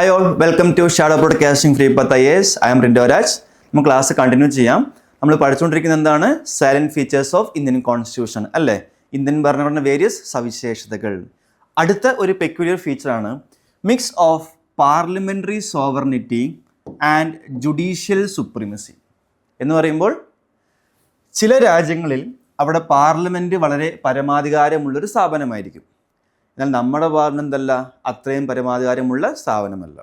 Hi all, welcome to Shadow Broadcasting Free Path IAS. I am Rindo Raj. നമ്മൾ class continue ചെയ്യാം. നമ്മൾ പഠിച്ചുകൊണ്ടിരിക്കുന്നത് എന്താണ്? Salient features of Indian constitution അല്ലേ? Indian ഭരണഘടന വേരിയസ് സവിശേഷതകൾ. അടുത്ത ഒരു പെക്യുലിയർ ഫീച്ചറാണ് mix of parliamentary sovereignty and judicial supremacy. എന്ന് പറയുമ്പോൾ ചില രാജ്യങ്ങളിൽ അവിടെ പാർലമെൻറ്റ് വളരെ പരമാധികാരമുള്ളൊരു സ്ഥാപനമായിരിക്കും. എന്നാൽ നമ്മുടെ പാർലമെൻ്റ് അല്ല, അത്രയും പരമാധികാരമുള്ള സ്ഥാപനമല്ല.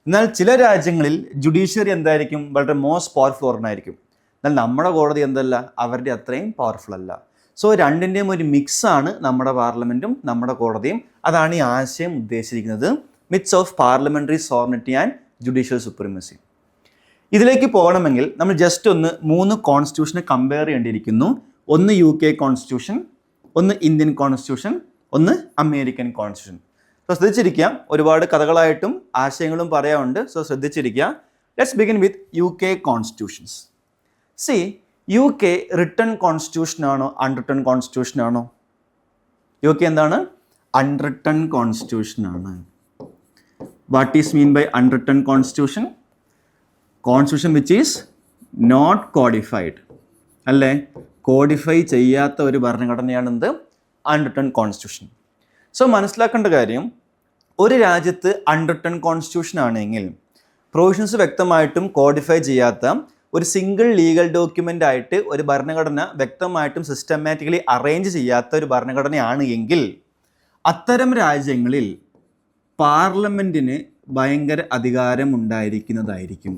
എന്നാൽ ചില രാജ്യങ്ങളിൽ ജുഡീഷ്യറി എന്തായിരിക്കും? വളരെ മോസ്റ്റ് പവർഫുൾ ഓർഗനായിരിക്കും. എന്നാൽ നമ്മുടെ കോടതി എന്തല്ല, അവരുടെ അത്രയും പവർഫുൾ അല്ല. സോ രണ്ടിൻ്റെയും ഒരു മിക്സാണ് നമ്മുടെ പാർലമെൻറ്റും നമ്മുടെ കോടതിയും. അതാണ് ഈ ആശയം ഉദ്ദേശിച്ചിരിക്കുന്നത്, mix of parliamentary sovereignty and judicial supremacy. ഇതിലേക്ക് പോകണമെങ്കിൽ നമ്മൾ ജസ്റ്റ് ഒന്ന് 3 കോൺസ്റ്റിറ്റ്യൂഷനെ കമ്പയർ ചെയ്യേണ്ടിയിരിക്കുന്നു. ഒന്ന് UK കോൺസ്റ്റിറ്റ്യൂഷൻ, ഒന്ന് ഇന്ത്യൻ കോൺസ്റ്റിറ്റ്യൂഷൻ, ഒന്ന് അമേരിക്കൻ കോൺസ്റ്റിറ്റ്യൂഷൻ. സോ ശ്രദ്ധിച്ചിരിക്കുക, ഒരുപാട് കഥകളായിട്ടും ആശയങ്ങളും പറയാനുണ്ട്. സോ ശ്രദ്ധിച്ചിരിക്കുക. Let's begin with UK constitutions. See, UK written constitution ആണോ അൺറിട്ടൺ കോൺസ്റ്റിറ്റ്യൂഷൻ ആണോ? UK എന്താണ്? അൺറിട്ടൺ കോൺസ്റ്റിറ്റ്യൂഷൻ ആണ്. What is mean by unwritten constitution? Constitution which is not codified, അല്ലേ? കോഡിഫൈ ചെയ്യാത്ത ഒരു ഭരണഘടനയാണെന്ത്? Unwritten constitution. സോ മനസ്സിലാക്കേണ്ട കാര്യം, ഒരു രാജ്യത്ത് അൺറിട്ടൺ കോൺസ്റ്റിറ്റ്യൂഷൻ ആണെങ്കിൽ പ്രൊവിഷൻസ് വ്യക്തമായിട്ടും കോഡിഫൈ ചെയ്യാത്ത ഒരു സിംഗിൾ ലീഗൽ ഡോക്യുമെൻ്റ് ആയിട്ട് ഒരു ഭരണഘടന വ്യക്തമായിട്ടും സിസ്റ്റമാറ്റിക്കലി അറേഞ്ച് ചെയ്യാത്ത ഒരു ഭരണഘടനയാണ് എങ്കിൽ അത്തരം രാജ്യങ്ങളിൽ പാർലമെൻറ്റിന് ഭയങ്കര അധികാരം ഉണ്ടായിരിക്കുന്നതായിരിക്കും.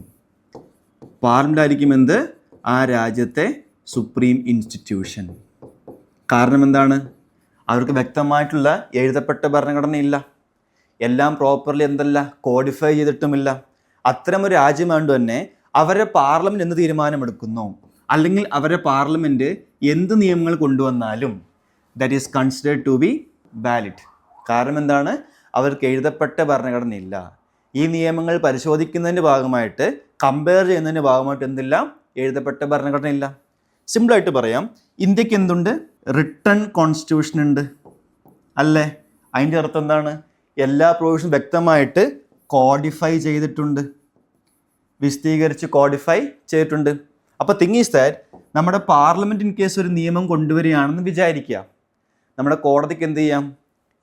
പാർലമെൻ്റ് ആയിരിക്കും എന്ത്? ആ രാജ്യത്തെ സുപ്രീം ഇൻസ്റ്റിറ്റ്യൂഷൻ. കാരണം എന്താണ്? അവർക്ക് വ്യക്തമായിട്ടുള്ള എഴുതപ്പെട്ട ഭരണഘടനയില്ല, എല്ലാം പ്രോപ്പർലി എന്തല്ല, കോഡിഫൈ ചെയ്തിട്ടുമില്ല. അത്തരം ഒരു രാജ്യമായതുകൊണ്ട് തന്നെ അവരുടെ പാർലമെൻറ്റ് എന്ത് തീരുമാനമെടുക്കുന്നു, അല്ലെങ്കിൽ അവരുടെ പാർലമെൻറ്റ് എന്ത് നിയമങ്ങൾ കൊണ്ടുവന്നാലും that is considered to be valid. കാരണം എന്താണ്? അവർക്ക് എഴുതപ്പെട്ട ഭരണഘടനയില്ല. ഈ നിയമങ്ങൾ പരിശോധിക്കുന്നതിൻ്റെ ഭാഗമായിട്ട്, കമ്പയർ ചെയ്യുന്നതിൻ്റെ ഭാഗമായിട്ട് എന്തില്ല? എഴുതപ്പെട്ട ഭരണഘടനയില്ല. സിമ്പിളായിട്ട് പറയാം, ഇന്ത്യക്ക് എന്തുണ്ട്? റിട്ടൺ കോൺസ്റ്റിറ്റ്യൂഷൻ ഉണ്ട്, അല്ലേ? അതിൻ്റെ അർത്ഥം എന്താണ്? എല്ലാ പ്രൊവിഷനും വ്യക്തമായിട്ട് കോഡിഫൈ ചെയ്തിട്ടുണ്ട്, വിശദീകരിച്ച് കോഡിഫൈ ചെയ്തിട്ടുണ്ട്. അപ്പോൾ തിങ് ഈസ് ദാറ്റ് നമ്മുടെ പാർലമെൻറ്റ് ഇൻ കേസ് ഒരു നിയമം കൊണ്ടുവരികയാണെന്ന് വിചാരിക്കുക, നമ്മുടെ കോടതിക്ക് എന്ത് ചെയ്യാം?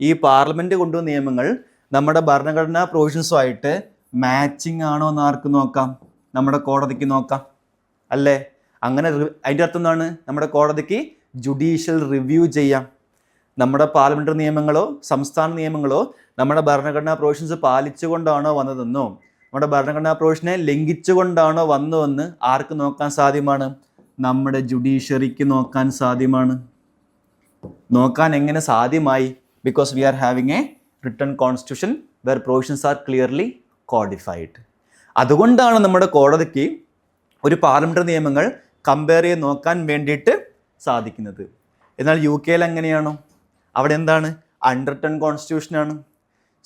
ഈ പാർലമെൻറ്റ് കൊണ്ടുവന്ന നിയമങ്ങൾ നമ്മുടെ ഭരണഘടനാ പ്രൊവിഷൻസുമായിട്ട് മാച്ചിങ് ആണോ എന്ന് ആർക്ക് നോക്കാം? നമ്മുടെ കോടതിക്ക് നോക്കാം, അല്ലേ? അങ്ങനെ അതിൻ്റെ അർത്ഥം എന്താണ്? നമ്മുടെ കോടതിക്ക് ജുഡീഷ്യൽ റിവ്യൂ ചെയ്യാം. നമ്മുടെ പാർലമെൻ്ററി നിയമങ്ങളോ സംസ്ഥാന നിയമങ്ങളോ നമ്മുടെ ഭരണഘടനാ പ്രൊവിഷൻസ് പാലിച്ചുകൊണ്ടാണോ വന്നതെന്നോ നമ്മുടെ ഭരണഘടനാ പ്രൊവിഷനെ ലംഘിച്ചുകൊണ്ടാണോ വന്നതെന്ന് ആർക്ക് നോക്കാൻ സാധ്യമാണ്? നമ്മുടെ ജുഡീഷ്യറിക്ക് നോക്കാൻ സാധ്യമാണ്. നോക്കാൻ എങ്ങനെ സാധ്യമായി? Because we are having a written constitution where provisions are clearly codified. അതുകൊണ്ടാണ് നമ്മുടെ കോടതിക്ക് ഒരു പാർലമെൻ്ററി നിയമങ്ങൾ കമ്പയർ ചെയ്ത് നോക്കാൻ വേണ്ടിയിട്ട് സാധിക്കുന്നത്. എന്നാൽ UK എങ്ങനെയാണോ? അവിടെ എന്താണ്? അൺറിട്ടൺ കോൺസ്റ്റിറ്റ്യൂഷനാണ്.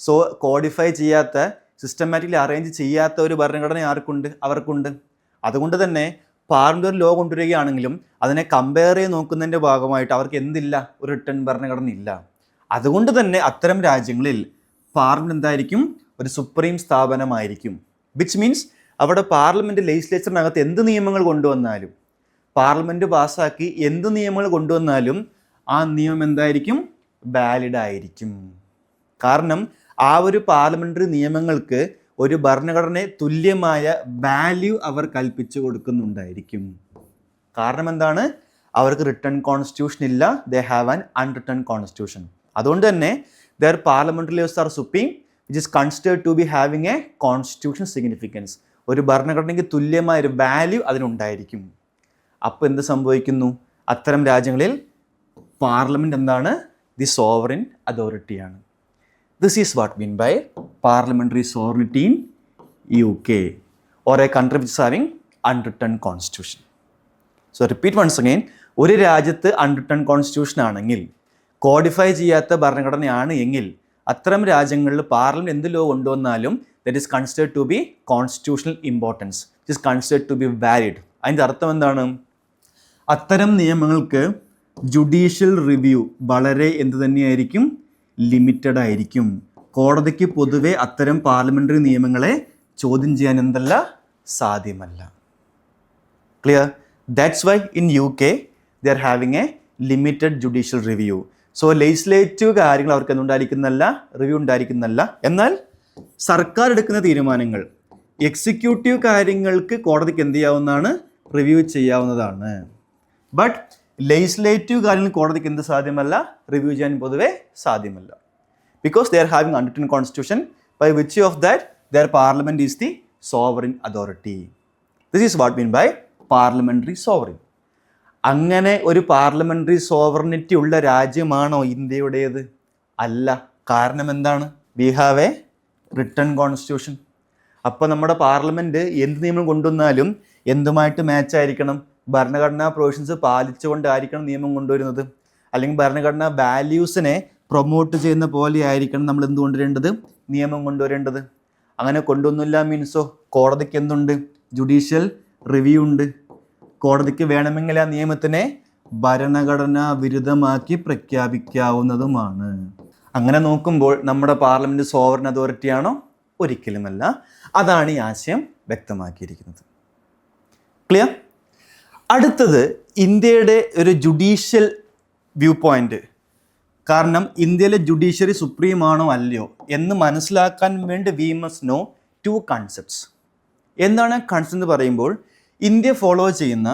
സോ കോഡിഫൈ ചെയ്യാത്ത, സിസ്റ്റമാറ്റിക്കലി അറേഞ്ച് ചെയ്യാത്ത ഒരു ഭരണഘടന ആർക്കുണ്ട്? അവർക്കുണ്ട്. അതുകൊണ്ട് തന്നെ പാർലമെൻ്റ് ലോ കൊണ്ടുവരികയാണെങ്കിലും അതിനെ കമ്പയർ ചെയ്ത് നോക്കുന്നതിൻ്റെ ഭാഗമായിട്ട് അവർക്ക് എന്തില്ല? ഒരു റിട്ടൺ ഭരണഘടന ഇല്ല. അതുകൊണ്ട് തന്നെ അത്തരം രാജ്യങ്ങളിൽ പാർലമെൻറ്റ് എന്തായിരിക്കും? ഒരു സുപ്രീം സ്ഥാപനമായിരിക്കും. വിച്ച് മീൻസ് അവിടെ പാർലമെൻറ്റ് ലെജിസ്ലേച്ചറിനകത്ത് എന്ത് നിയമങ്ങൾ കൊണ്ടുവന്നാലും, പാർലമെൻറ്റ് പാസ്സാക്കി എന്ത് നിയമങ്ങൾ കൊണ്ടുവന്നാലും ആ നിയമം എന്തായിരിക്കും? വാലിഡ് ആയിരിക്കും. കാരണം ആ ഒരു പാർലമെൻ്ററി നിയമങ്ങൾക്ക് ഒരു ഭരണഘടനയെ തുല്യമായ വാല്യൂ അവർ കൽപ്പിച്ചു കൊടുക്കുന്നുണ്ടായിരിക്കും. കാരണം എന്താണ്? അവർക്ക് റിട്ടൺ കോൺസ്റ്റിറ്റ്യൂഷൻ ഇല്ല, they have an unwritten constitution. അതുകൊണ്ട് തന്നെ their parliamentary laws are supreme which is considered to be having a constitution significance. ഒരു ഭരണഘടനയ്ക്ക് തുല്യമായ ഒരു വാല്യൂ അതിനുണ്ടായിരിക്കും. അപ്പോൾ എന്ത് സംഭവിക്കുന്നു? അത്തരം രാജ്യങ്ങളിൽ പാർലമെൻറ്റ് എന്താണ്? ദി സോവറിൻ അതോറിറ്റിയാണ്. This is what mean by parliamentary sovereignty in UK or a country which is having unwritten constitution. So repeat once again, ഒരു രാജ്യത്ത് അൺറിട്ടൺ കോൺസ്റ്റിറ്റ്യൂഷൻ ആണെങ്കിൽ, കോഡിഫൈ ചെയ്യാത്ത ഭരണഘടനയാണ് എങ്കിൽ അത്തരം രാജ്യങ്ങളിൽ പാർലമെൻറ്റ് എന്ത് ലോ കൊണ്ടുവന്നാലും that is considered to be constitutional importance, it is considered to be valid. അതിൻ്റെ അർത്ഥം എന്താണ്? അത്തരം നിയമങ്ങൾക്ക് ജുഡീഷ്യൽ റിവ്യൂ വളരെ എന്ത് തന്നെയായിരിക്കും? ലിമിറ്റഡ് ആയിരിക്കും. കോടതിക്ക് പൊതുവെ അത്തരം പാർലമെൻ്ററി നിയമങ്ങളെ ചോദ്യം ചെയ്യാൻ എന്തല്ല സാധ്യമല്ല. Clear? That's why in UK they are having a limited judicial review. So legislative കാര്യങ്ങൾ അവർക്ക് എന്തുണ്ടായിരിക്കുന്നല്ല, റിവ്യൂ ഉണ്ടായിരിക്കുന്നല്ല. എന്നാൽ സർക്കാർ എടുക്കുന്ന തീരുമാനങ്ങൾ, എക്സിക്യൂട്ടീവ് കാര്യങ്ങൾക്ക് കോടതിക്ക് എന്ത് ചെയ്യാവുന്നതാണ്, റിവ്യൂ ചെയ്യാവുന്നതാണ്. ബട്ട് ലെജിസ്ലേറ്റീവ് കാര്യങ്ങൾ കോടതിക്ക് എന്ത് സാധ്യമല്ല, റിവ്യൂ ചെയ്യാൻ പൊതുവെ സാധ്യമല്ല. Because they are having unwritten constitution by which of that their parliament is the sovereign authority. This is what mean by parliamentary sovereign. അങ്ങനെ ഒരു പാർലമെൻ്ററി സോവറിനിറ്റി ഉള്ള രാജ്യമാണോ ഇന്ത്യയുടേത്? അല്ല. കാരണം എന്താണ്? We have A written constitution. അപ്പോൾ നമ്മുടെ പാർലമെൻറ്റ് എന്ത് നിയമം കൊണ്ടുവന്നാലും എന്തുമായിട്ട് മാച്ച് ആയിരിക്കണം? ഭരണഘടനാ പ്രൊവിഷൻസ് പാലിച്ചുകൊണ്ടായിരിക്കണം നിയമം കൊണ്ടുവരുന്നത്. അല്ലെങ്കിൽ ഭരണഘടനാ വാല്യൂസിനെ പ്രൊമോട്ട് ചെയ്യുന്ന പോലെ ആയിരിക്കണം നമ്മൾ എന്ത് കൊണ്ടുവരേണ്ടത്, നിയമം കൊണ്ടുവരേണ്ടത്. അങ്ങനെ കൊണ്ടുവന്നില്ല മീൻസോ കോടതിക്ക് എന്തുണ്ട്? ജുഡീഷ്യൽ റിവ്യൂ ഉണ്ട്. കോടതിക്ക് വേണമെങ്കിൽ ആ നിയമത്തിനെ ഭരണഘടനാ വിരുദ്ധമാക്കി പ്രഖ്യാപിക്കാവുന്നതുമാണ്. അങ്ങനെ നോക്കുമ്പോൾ നമ്മുടെ പാർലമെൻറ്റ് സോവറിൻ അതോറിറ്റിയാണോ? ഒരിക്കലുമല്ല. അതാണ് ഈ ആശയം വ്യക്തമാക്കിയിരിക്കുന്നത്. ക്ലിയർ? അടുത്തത് ഇന്ത്യയുടെ ഒരു ജുഡീഷ്യൽ വ്യൂ പോയിന്റ്. കാരണം ഇന്ത്യയിലെ ജുഡീഷ്യറി സുപ്രീം ആണോ അല്ലയോ എന്ന് മനസ്സിലാക്കാൻ വേണ്ടി വി മസ്റ്റ് നോ 2 കൺസെപ്റ്റ്സ്. എന്താണ് കൺസെപ്റ്റ് എന്ന് പറയുമ്പോൾ ഇന്ത്യ ഫോളോ ചെയ്യുന്ന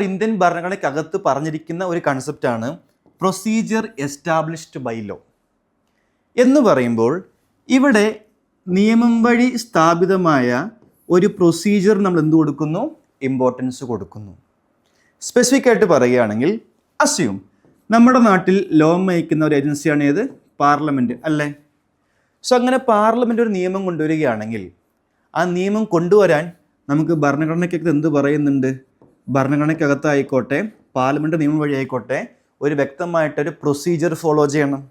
ഇന്ത്യൻ ഭരണഘടനയ്ക്കകത്ത് പറഞ്ഞിരിക്കുന്ന ഒരു കൺസെപ്റ്റാണ് പ്രൊസീജിയർ എസ്റ്റാബ്ലിഷ്ഡ് ബൈ ലോ. എന്ന് പറയുമ്പോൾ ഇവിടെ നിയമം വഴി സ്ഥാപിതമായ ഒരു പ്രൊസീജിയർ നമ്മൾ എന്ത് കൊടുക്കുന്നു? ഇമ്പോർട്ടൻസ് കൊടുക്കുന്നു. സ്പെസിഫിക് ആയിട്ട് പറയുകയാണെങ്കിൽ അസ്യൂം നമ്മുടെ നാട്ടിൽ ലോ നയിക്കുന്ന ഒരു ഏജൻസിയാണ് ഏത്? പാർലമെൻറ്റ് അല്ലേ? സോ അങ്ങനെ പാർലമെൻറ്റ് ഒരു നിയമം കൊണ്ടുവരികയാണെങ്കിൽ ആ നിയമം കൊണ്ടുവരാൻ നമുക്ക് ഭരണഘടനയ്ക്കകത്ത് എന്ത് പറയുന്നുണ്ട്? ഭരണഘടനയ്ക്കകത്തായിക്കോട്ടെ പാർലമെൻറ്റ് നിയമം വഴി ആയിക്കോട്ടെ ഒരു വ്യക്തമായിട്ടൊരു പ്രൊസീജിയർ ഫോളോ ചെയ്യണം.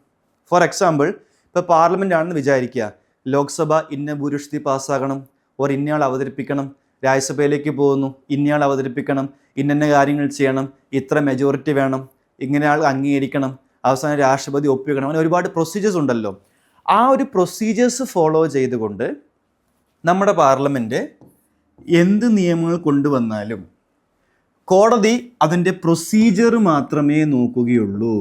ഫോർ എക്സാമ്പിൾ, ഇപ്പോൾ പാർലമെൻ്റ് ആണെന്ന് വിചാരിക്കുക, ലോക്സഭ ഇന്ന ഭൂരിപക്ഷത്തിൽ പാസ്സാകണം, ഇന്നയാൾ അവതരിപ്പിക്കണം. രാജ്യസഭയിലേക്ക് പോകുന്നു, ഇന്നയാൾ അവതരിപ്പിക്കണം, ഇന്ന കാര്യങ്ങൾ ചെയ്യണം, ഇത്ര മെജോറിറ്റി വേണം, ഇങ്ങനെ ആൾ അംഗീകരിക്കണം, അവസാനം രാഷ്ട്രപതി ഒപ്പിക്കണം. അങ്ങനെ ഒരുപാട് പ്രൊസീജിയേഴ്സ് ഉണ്ടല്ലോ. ആ ഒരു പ്രൊസീജിയേഴ്സ് ഫോളോ ചെയ്തുകൊണ്ട് നമ്മുടെ പാർലമെൻറ്റ് എന്ത് നിയമങ്ങൾ കൊണ്ടുവന്നാലും കോടതി അതിൻ്റെ പ്രൊസീജിയർ മാത്രമേ നോക്കുകയുള്ളൂ.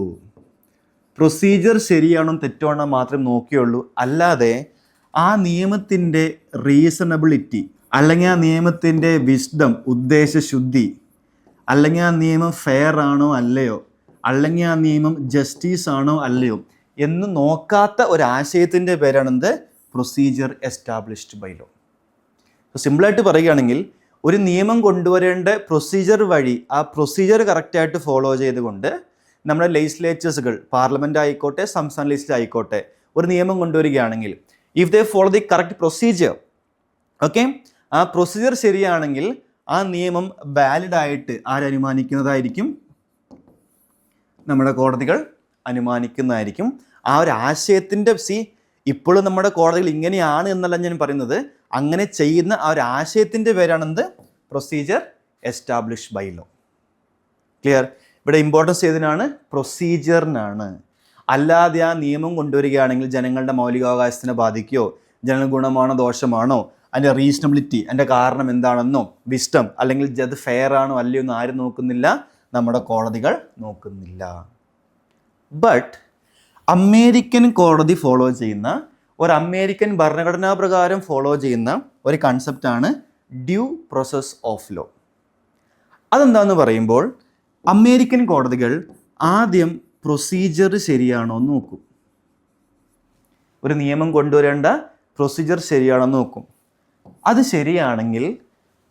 പ്രൊസീജിയർ ശരിയാണോ തെറ്റാണോ മാത്രമേ നോക്കുകയുള്ളൂ. അല്ലാതെ ആ നിയമത്തിൻ്റെ റീസണബിലിറ്റി, അല്ലെങ്കിൽ ആ നിയമത്തിൻ്റെ വിസ്ഡം, ഉദ്ദേശശുദ്ധി, അല്ലെങ്കിൽ ആ നിയമം ഫെയർ ആണോ അല്ലയോ, അല്ലെങ്കിൽ ആ നിയമം ജസ്റ്റിസ് ആണോ അല്ലയോ എന്ന് നോക്കാത്ത ഒരാശയത്തിൻ്റെ പേരാണെന്ത്? Procedure established by law. സിമ്പിളായിട്ട് പറയുകയാണെങ്കിൽ ഒരു നിയമം കൊണ്ടുവരേണ്ട പ്രൊസീജിയർ വഴി ആ പ്രൊസീജിയർ കറക്റ്റായിട്ട് ഫോളോ ചെയ്തുകൊണ്ട് നമ്മുടെ ലെജിസ്ലേച്ചേഴ്സുകൾ, പാർലമെൻ്റ് ആയിക്കോട്ടെ സംസ്ഥാന ലെജിസ്ലേച്ചർ ആയിക്കോട്ടെ, ഒരു നിയമം കൊണ്ടുവരികയാണെങ്കിൽ if they follow the correct procedure, okay, ആ പ്രൊസീജിയർ ശരിയാണെങ്കിൽ ആ നിയമം വാലിഡ് ആയിട്ട് ആരനുമാനിക്കുന്നതായിരിക്കും? നമ്മുടെ കോടതികൾ അനുമാനിക്കുന്നതായിരിക്കും. ആ ഒരു ആശയത്തിൻ്റെ ഇപ്പോഴും നമ്മുടെ കോടതികൾ ഇങ്ങനെയാണ് എന്നല്ല ഞാൻ പറയുന്നത്, അങ്ങനെ ചെയ്യുന്ന ആ ഒരു ആശയത്തിൻ്റെ പേരാണെന്ത്? Procedure established by law. Clear? ഇവിടെ ഇമ്പോർട്ടൻസ് ഏതിനാണ്? പ്രൊസീജിയറിനാണ്. അല്ലാതെ ആ നിയമം കൊണ്ടുവരികയാണെങ്കിൽ ജനങ്ങളുടെ മൗലികാവകാശത്തിനെ ബാധിക്കുകയോ, ജനങ്ങൾ ഗുണമാണോ ദോഷമാണോ, അതിൻ്റെ റീസണബിലിറ്റി, അതിൻ്റെ കാരണം എന്താണെന്നോ, വിസ്റ്റം അല്ലെങ്കിൽ അത് ഫെയർ ആണോ അല്ലയോ എന്ന് ആരും നോക്കുന്നില്ല, നമ്മുടെ കോടതികൾ നോക്കുന്നില്ല. ബട്ട് അമേരിക്കൻ കോടതി ഫോളോ ചെയ്യുന്ന അമേരിക്കൻ ഭരണഘടനാ പ്രകാരം ഫോളോ ചെയ്യുന്ന ഒരു കൺസെപ്റ്റാണ് ഡ്യൂ പ്രോസസ് ഓഫ് ലോ. അതെന്താണെന്ന് പറയുമ്പോൾ അമേരിക്കൻ കോടതികൾ ആദ്യം പ്രൊസീജിയർ ശരിയാണോ എന്ന് നോക്കും. ഒരു നിയമം കൊണ്ടുവരേണ്ട പ്രൊസീജിയർ ശരിയാണോ എന്ന് നോക്കും. അത് ശരിയാണെങ്കിൽ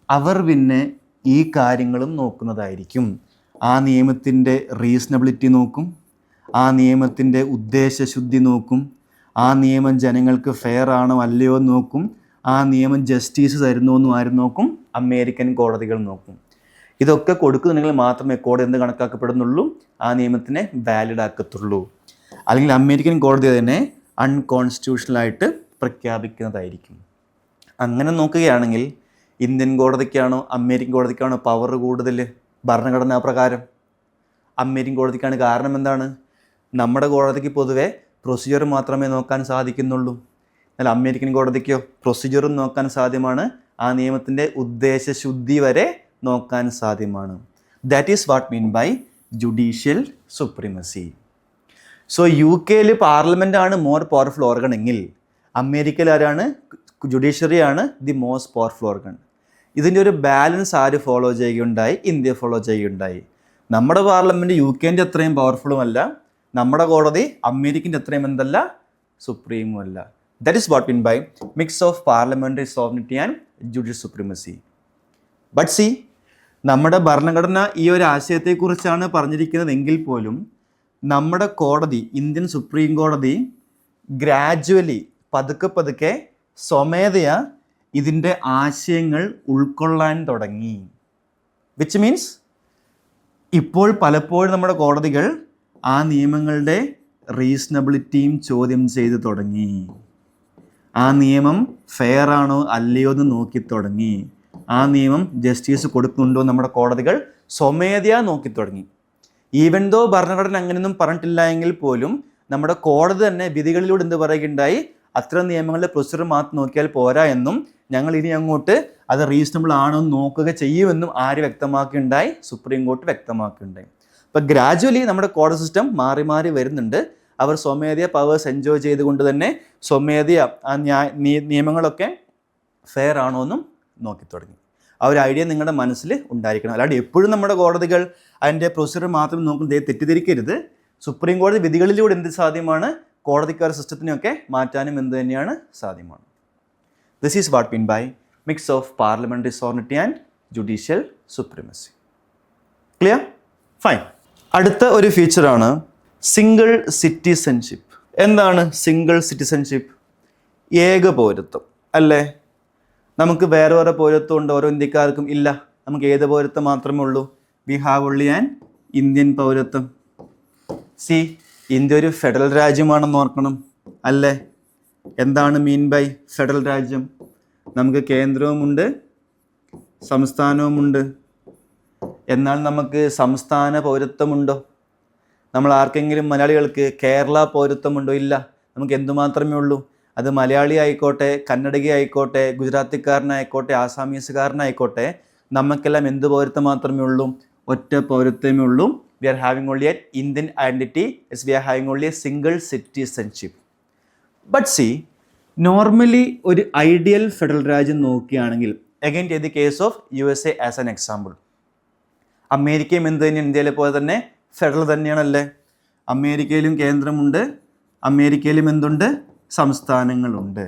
അവർ പിന്നെ ഈ കാര്യങ്ങളും നോക്കുന്നതായിരിക്കും. ആ നിയമത്തിൻ്റെ റീസണബിലിറ്റി നോക്കും, ആ നിയമത്തിൻ്റെ ഉദ്ദേശശുദ്ധി നോക്കും, ആ നിയമം ജനങ്ങൾക്ക് ഫെയർ ആണോ അല്ലയോ എന്ന് നോക്കും, ആ നിയമം ജസ്റ്റിസ് തരുന്നോ എന്നും ആരും നോക്കും? അമേരിക്കൻ കോടതികൾ നോക്കും. ഇതൊക്കെ കൊടുക്കുന്നുണ്ടെങ്കിൽ മാത്രമേ കോടതി എന്ത് കണക്കാക്കപ്പെടുന്നുള്ളൂ? ആ നിയമത്തിനെ വാലിഡ് ആക്കത്തുള്ളൂ. അല്ലെങ്കിൽ അമേരിക്കൻ കോടതി തന്നെ അൺകോൺസ്റ്റിറ്റ്യൂഷണലായിട്ട് പ്രഖ്യാപിക്കുന്നതായിരിക്കും. അങ്ങനെ നോക്കുകയാണെങ്കിൽ ഇന്ത്യൻ കോടതിക്കാണോ അമേരിക്കൻ കോടതിക്കാണോ പവർ കൂടുതൽ ഭരണഘടനാ പ്രകാരം? അമേരിക്കൻ കോടതിക്കാണ്. കാരണം എന്താണ്? നമ്മുടെ കോടതിക്ക് പൊതുവെ പ്രൊസീജിയർ മാത്രമേ നോക്കാൻ സാധിക്കുന്നുള്ളൂ. എന്നാൽ അമേരിക്കൻ കോടതിക്കോ പ്രൊസീജിയറും നോക്കാൻ സാധ്യമാണ്, ആ നിയമത്തിൻ്റെ ഉദ്ദേശശുദ്ധി വരെ നോക്കാൻ സാധ്യമാണ്. That is what mean by judicial supremacy. So യു കെയിൽ പാർലമെൻറ്റാണ് മോർ പവർഫുൾ ഓർഗൺ എങ്കിൽ അമേരിക്കയിൽ ആരാണ്? ജുഡീഷ്യറി ആണ് ദി മോസ്റ്റ് പവർഫുൾ ഓർഗൺ. ഇതിൻ്റെ ഒരു ബാലൻസ് ആര് ഫോളോ ചെയ്യുകയുണ്ടായി? ഇന്ത്യ ഫോളോ ചെയ്യുകയുണ്ടായി. നമ്മുടെ പാർലമെൻറ്റ് യു കെൻ്റെ അത്രയും പവർഫുള്ളും അല്ല, നമ്മുടെ കോടതി അമേരിക്കൻ്റെ അത്രയും എന്തല്ല, സുപ്രീമും അല്ല. That is what mean by mix of parliamentary sovereignty and judicial supremacy. But see, നമ്മുടെ ഭരണഘടന ഈ ഒരു ആശയത്തെക്കുറിച്ചാണ് പറഞ്ഞിരിക്കുന്നത് എങ്കിൽ പോലും നമ്മുടെ കോടതി, ഇന്ത്യൻ സുപ്രീം കോടതി ഗ്രാജുവലി പതുക്കെ സ്വമേധയാ ഇതിൻ്റെ ആശയങ്ങൾ ഉൾക്കൊള്ളാൻ തുടങ്ങി. വിച്ച് മീൻസ് ഇപ്പോൾ പലപ്പോഴും നമ്മുടെ കോടതികൾ ആ നിയമങ്ങളുടെ റീസണബിലിറ്റിയും ചോദ്യം ചെയ്ത് തുടങ്ങി. ആ നിയമം ഫെയർ ആണോ അല്ലയോ എന്ന് നോക്കി തുടങ്ങി. ആ നിയമം ജസ്റ്റിസ് കൊടുക്കുന്നുണ്ടോ നമ്മുടെ കോടതികൾ സ്വമേധയാ നോക്കി തുടങ്ങി. ഈവൻ ദോ ഭരണഘടന അങ്ങനെയൊന്നും പറഞ്ഞിട്ടില്ല എങ്കിൽ പോലും നമ്മുടെ കോടതി തന്നെ വിധികളിലൂടെ എന്ത് പറയുകയുണ്ടായി? അത്തരം നിയമങ്ങളുടെ പ്രൊസീജിയർ മാത്രം നോക്കിയാൽ പോരാ എന്നും ഞങ്ങൾ ഇനി അങ്ങോട്ട് അത് റീസണബിൾ ആണോ എന്ന് നോക്കുക ചെയ്യുമെന്നും ആര് വ്യക്തമാക്കുകയുണ്ടായി? Supreme court വ്യക്തമാക്കുകയുണ്ടായി. അപ്പോൾ ഗ്രാജുവലി നമ്മുടെ കോടതി സിസ്റ്റം മാറി മാറി വരുന്നുണ്ട്. അവർ സ്വമേധയാ പവേഴ്സ് എൻജോയ് ചെയ്തുകൊണ്ട് തന്നെ സ്വമേധയാ ആ നിയമങ്ങളൊക്കെ ഫെയർ ആണോ എന്നും നോക്കി തുടങ്ങി. ആ ഒരു ഐഡിയ നിങ്ങളുടെ മനസ്സിൽ ഉണ്ടായിരിക്കണം. അല്ലാണ്ട് എപ്പോഴും നമ്മുടെ കോടതികൾ അതിൻ്റെ പ്രൊസീജിയർ മാത്രം നോക്കുന്നത് തെറ്റിദ്ധരിക്കരുത്. സുപ്രീം കോടതി വിധികളിലൂടെ എന്ത് സാധ്യമാണ്? കോടതിക്കാർ സിസ്റ്റത്തിനെയൊക്കെ മാറ്റാനും എന്ത് തന്നെയാണ് സാധ്യമാണ്. This is what mean by mix of parliamentary sovereignty and judicial supremacy. Clear? Fine. അടുത്ത ഒരു ഫീച്ചറാണ് സിംഗിൾ സിറ്റിസൺഷിപ്പ്. എന്താണ് സിംഗിൾ സിറ്റിസൺഷിപ്പ്? ഏക പൗരത്വം അല്ലേ? നമുക്ക് വേറെ വേറെ പൗരത്വം ഉണ്ട്, ഓരോ ഇന്ത്യക്കാർക്കും ഇല്ല. നമുക്ക് ഏത് പൗരത്വം മാത്രമേ ഉള്ളൂ? V have only an Indian പൗരത്വം. സി, ഇന്ത്യ ഒരു ഫെഡറൽ രാജ്യമാണെന്ന് ഓർക്കണം അല്ലേ? എന്താണ് മീൻ ബൈ ഫെഡറൽ രാജ്യം? നമുക്ക് കേന്ദ്രവുമുണ്ട് സംസ്ഥാനവുമുണ്ട്. എന്നാൽ നമുക്ക് സംസ്ഥാന പൗരത്വമുണ്ടോ? നമ്മൾ ആർക്കെങ്കിലും മലയാളികൾക്ക് കേരള പൗരത്വമുണ്ടോ? ഇല്ല. നമുക്ക് എന്തുമാത്രമേ ഉള്ളൂ? അത് മലയാളി ആയിക്കോട്ടെ, കന്നഡി ആയിക്കോട്ടെ, ഗുജറാത്തിക്കാരനായിക്കോട്ടെ, ആസാമീസുകാരനായിക്കോട്ടെ, നമുക്കെല്ലാം എന്ത് പൗരത്വം മാത്രമേ ഉള്ളൂ? ഒറ്റ പൗരത്വമേ ഉള്ളൂ. We are having only an Indian identity. We are having only a single citizenship. But see, normally ഒരു ഐഡിയൽ ഫെഡറൽ രാജ്യം നോക്കുകയാണെങ്കിൽ, again take the case of USA as an example. അമേരിക്കയും എന്ത് തന്നെയാണ്? ഇന്ത്യയിലെ പോലെ തന്നെ ഫെഡറൽ തന്നെയാണല്ലേ? അമേരിക്കയിലും കേന്ദ്രമുണ്ട്, അമേരിക്കയിലും എന്തുണ്ട്? സംസ്ഥാനങ്ങളുണ്ട്.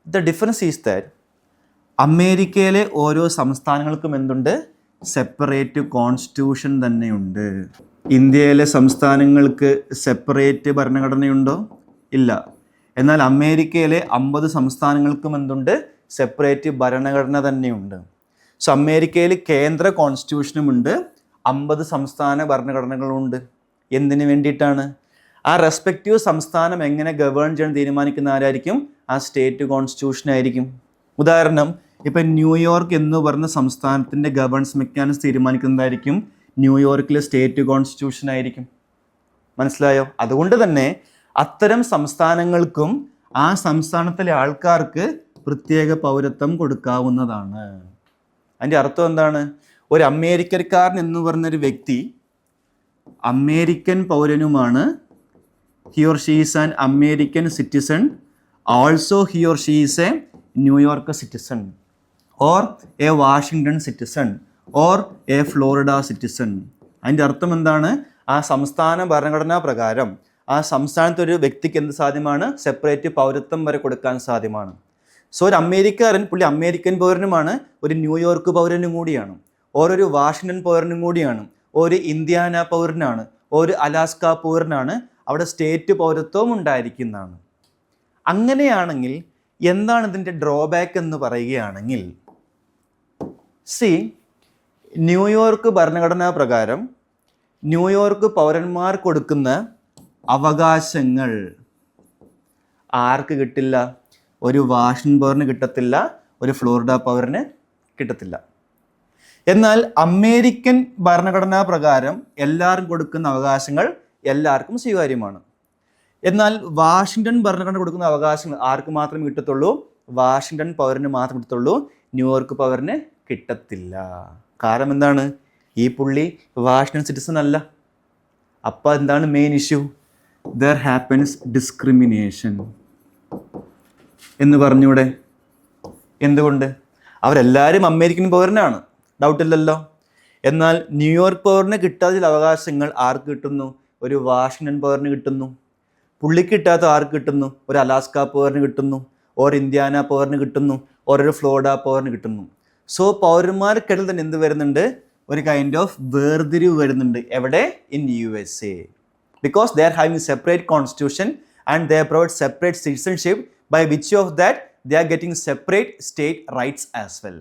ദ ഡിഫറൻസ് ഈസ് ദാറ്റ് അമേരിക്കയിലെ ഓരോ സംസ്ഥാനങ്ങൾക്കും എന്തുണ്ട്? സെപ്പറേറ്റ് കോൺസ്റ്റിറ്റ്യൂഷൻ തന്നെയുണ്ട്. ഇന്ത്യയിലെ സംസ്ഥാനങ്ങൾക്ക് സെപ്പറേറ്റ് ഭരണഘടനയുണ്ടോ? ഇല്ല. എന്നാൽ അമേരിക്കയിലെ 50 സംസ്ഥാനങ്ങൾക്കും എന്തുണ്ട്? സെപ്പറേറ്റ് ഭരണഘടന തന്നെയുണ്ട്. സോ അമേരിക്കയിൽ കേന്ദ്ര കോൺസ്റ്റിറ്റ്യൂഷനുമുണ്ട്, 50 സംസ്ഥാന ഭരണഘടനകളുമുണ്ട്. എന്തിനു വേണ്ടിയിട്ടാണ്? ആ റെസ്പെക്റ്റീവ് സംസ്ഥാനം എങ്ങനെ ഗവേൺ ചെയ്യാൻ തീരുമാനിക്കുന്ന ആരായിരിക്കും? ആ സ്റ്റേറ്റ് കോൺസ്റ്റിറ്റ്യൂഷൻ ആയിരിക്കും. ഉദാഹരണം, ഇപ്പം ന്യൂയോർക്ക് എന്ന് പറഞ്ഞ സംസ്ഥാനത്തിൻ്റെ ഗവേൺസ് മെക്കാനിസം തീരുമാനിക്കുന്നതായിരിക്കും ന്യൂയോർക്കിലെ സ്റ്റേറ്റ് കോൺസ്റ്റിറ്റ്യൂഷൻ ആയിരിക്കും. മനസ്സിലായോ? അതുകൊണ്ട് തന്നെ അത്തരം സംസ്ഥാനങ്ങൾക്കും ആ സംസ്ഥാനത്തിലെ ആൾക്കാർക്ക് പ്രത്യേക പൗരത്വം കൊടുക്കാവുന്നതാണ്. അതിൻ്റെ അർത്ഥം എന്താണ്? ഒരു അമേരിക്കക്കാരൻ എന്ന് പറഞ്ഞൊരു വ്യക്തി American പൗരനുമാണ്. he or she is an American citizen. Also he or she is a New York citizen or a Washington citizen or a Florida citizen. അതിൻ്റെ അർത്ഥം എന്താണ്? ആ സംസ്ഥാന ഭരണഘടനാ പ്രകാരം ആ സംസ്ഥാനത്ത് ഒരു വ്യക്തിക്ക് എന്ത് സാധ്യമാണ്? സെപ്പറേറ്റ് പൗരത്വം വരെ കൊടുക്കാൻ സാധ്യമാണ്. സോ ഒരു അമേരിക്കക്കാരൻ, പുള്ളി അമേരിക്കൻ പൗരനുമാണ്, ഒരു ന്യൂയോർക്ക് പൗരനും കൂടിയാണ്, ഓരോ വാഷിംഗ്ടൺ പൗരനും കൂടിയാണ്, ഒരു ഇന്ത്യാന പൗരനാണ്, ഒരു അലാസ്ക പൗരനാണ്. അവിടെ സ്റ്റേറ്റ് പൗരത്വവും ഉണ്ടായിരിക്കുന്നതാണ്. അങ്ങനെയാണെങ്കിൽ എന്താണ് ഇതിൻ്റെ ഡ്രോബാക്ക് എന്ന് പറയുകയാണെങ്കിൽ, സി, ന്യൂയോർക്ക് ഭരണഘടനാ പ്രകാരം ന്യൂയോർക്ക് പൗരന്മാർ കൊടുക്കുന്ന അവകാശങ്ങൾ ആർക്ക് കിട്ടില്ല? ഒരു വാഷിംഗ്ടൺ പൗരന് കിട്ടത്തില്ല, ഒരു ഫ്ലോറിഡ പൗരന് കിട്ടത്തില്ല. എന്നാൽ അമേരിക്കൻ ഭരണഘടനാ പ്രകാരം എല്ലാവർക്കും കൊടുക്കുന്ന അവകാശങ്ങൾ എല്ലാവർക്കും സ്വീകാര്യമാണ്. എന്നാൽ വാഷിങ്ടൺ ഭരണഘടന കൊടുക്കുന്ന അവകാശങ്ങൾ ആർക്ക് മാത്രമേ കിട്ടത്തുള്ളൂ? വാഷിങ്ടൺ പൗരന് മാത്രമേ കിട്ടത്തുള്ളൂ, ന്യൂയോർക്ക് പൗരന് കിട്ടത്തില്ല. കാരണം എന്താണ്? ഈ പുള്ളി വാഷിങ്ടൺ സിറ്റിസൺ അല്ല. അപ്പം എന്താണ് main issue? There happens discrimination എന്ന് പറഞ്ഞൂടെ? എന്തുകൊണ്ട്? അവരെല്ലാവരും അമേരിക്കൻ പൗരനാണ്, ഡൗട്ടില്ലല്ലോ. എന്നാൽ ന്യൂയോർക്ക് പൗരന് കിട്ടാത്ത ചില അവകാശങ്ങൾ ആർക്ക് കിട്ടുന്നു? ഒരു വാഷിങ്ടൺ പൗരന് കിട്ടുന്നു. പുള്ളിക്ക് കിട്ടാത്ത ആർക്ക് കിട്ടുന്നു? ഒരു അലാസ്ക പൗരന് കിട്ടുന്നു, ഒരു ഇന്ത്യാന പൗരന് കിട്ടുന്നു, ഒരു ഫ്ലോറിഡ പൗരന് കിട്ടുന്നു. സോ പൗരന്മാർക്കിടയിൽ തന്നെ എന്ത് വരുന്നുണ്ട്? ഒരു കൈൻഡ് ഓഫ് വേർതിരിവ് വരുന്നുണ്ട്. എവിടെ? In USA. Because they are having separate constitution and they provide separate citizenship by which of that they are getting separate state rights as well.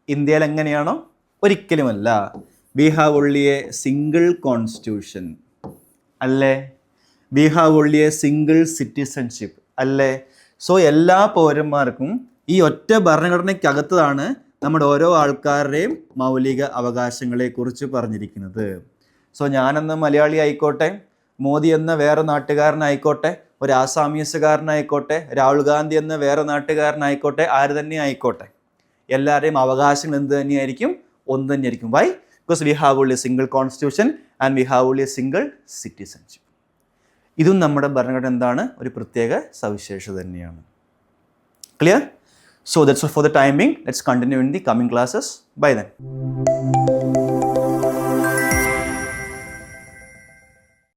ഇന്ത്യയിൽ എങ്ങനെയാണോ? ഒരിക്കലുമല്ല. We have only a single constitution അല്ലേ? We have only a single citizenship അല്ലേ? So എല്ലാ പൗരന്മാർക്കും ഈ ഒറ്റ ഭരണഘടനയ്ക്കകത്താണ് നമ്മുടെ ഓരോ ആൾക്കാരുടെയും മൗലിക അവകാശങ്ങളെക്കുറിച്ച് പറഞ്ഞിരിക്കുന്നത്. സോ ഞാനെന്ന മലയാളി ആയിക്കോട്ടെ, മോദി എന്ന വേറെ നാട്ടുകാരനായിക്കോട്ടെ, ഒരു ആസാമീസുകാരനായിക്കോട്ടെ, രാഹുൽ ഗാന്ധി എന്ന വേറെ നാട്ടുകാരനായിക്കോട്ടെ, ആര് തന്നെ ആയിക്കോട്ടെ, എല്ലാവരുടെയും അവകാശങ്ങൾ എന്ത് തന്നെയായിരിക്കും? ഒന്ന് തന്നെയായിരിക്കും. Why? Because we have only a single constitution and we have only a single citizenship. ഇതും നമ്മുടെ ഭരണഘടന എന്താണ്? ഒരു പ്രത്യേക സവിശേഷത തന്നെയാണ്. Clear? So that's all for the timing. Let's continue in the coming classes. Bye then.